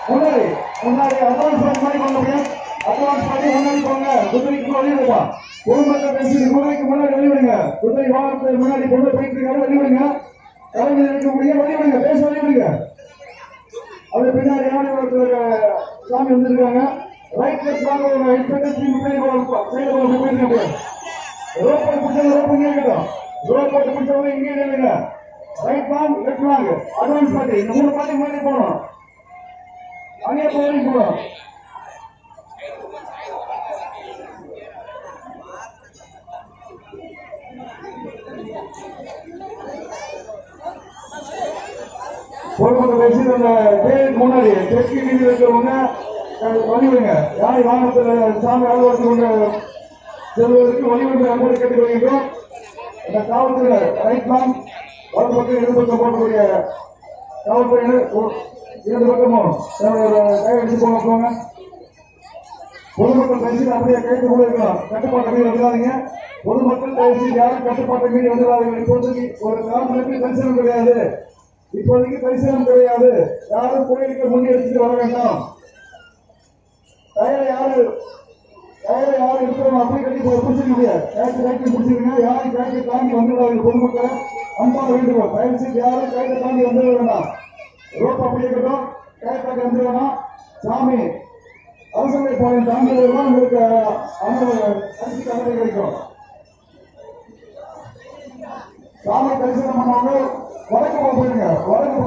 முன்னாடி முன்னாடி அட்வான்ஸ் பண்ணி பண்ண முடியும். அட்வான்ஸ் பண்ணி முன்னாடி போங்க. குதிரைக்கு வெளியிடுங்க. பொதுமக்கள் பேசி குதிரைக்கு முன்னாடி வெளியிடுங்க. குதிரை வாகனத்துக்கு முன்னாடி கொண்டு போயிட்டு இருக்காங்க. வெளியிடுங்க. கலைஞர் இருக்கக்கூடிய வெளியிடுங்க. பேச வெளியிடுங்க. அது பின்னாடி யானை சாமி வந்துருக்காங்க. ரைட் லெஃப்ட் வாங்க. ரோப்பை பிடிச்சவங்க ரோப்பு கேட்கட்டும். ரோப்பை பிடிச்சவங்க இங்கே நில்லுங்க. ரைட் வாங்க லெஃப்ட் வாங்க. அட்வான்ஸ் பாட்டி இந்த 3 பாட்டி முன்னாடி போகணும். அங்கே போய் போகணும். பொதுமக்கள் வச்சு அந்த பேருக்கு முன்னாடி தெற்கு வீதி இருக்கிறவங்க வழிவிடுங்க. யாரை வாகனத்தில் சாமி அலுவலகத்துக்கு கொண்டு செல்வதற்கு வழிவிடுங்க அன்போடு கேட்டுக்கொள்கின்றோம். இந்த காவல்துறை ரைட் லாங் வலது பக்கம் இடது பக்கம் போடக்கூடிய காவல்துறையினர் 2 பக்கமும் கை அடிச்சு போங்க. பொதுமக்கள் தயவுசெய்து அப்படியே கைது கூட இருக்கலாம். கட்டுப்பாட்டை மீறி வந்துடாதீங்க. பொதுமக்கள் தயவுசெய்து யாரும் கட்டுப்பாட்டை மீறி வந்துடாதீங்க. இப்போதைக்கு ஒரு காலத்துக்கு தரிசனம் கிடையாது. இப்போதைக்கு தரிசனம் கிடையாது. யாரும் கோயிலுக்கு முன்னெடுத்துட்டு வர வேண்டாம். டயரை யாரு இருக்கிறோம் அப்படி கட்டி பிடிச்சிக்க முடியாது. கைக்கு பிடிச்சிருங்க. யாரும் கைக்கு தாண்டி வந்துடாதீங்க. பொதுமக்களை அன்பான வேண்டுகோள். தயவுசெய்து யாரும் கையை தாண்டி வந்துட வேண்டாம். ரோப் அப்படி இருக்கட்டும். கைத்தாண்டி வந்துட வேண்டாம். சாமி அரசவை பாளையம் தாண்டுவதெல்லாம் உங்களுக்கு அனுமதி கிடைக்கும். சாமி தரிசனம் பண்ணவங்க வடக்கு போயிருங்க. வடக்கு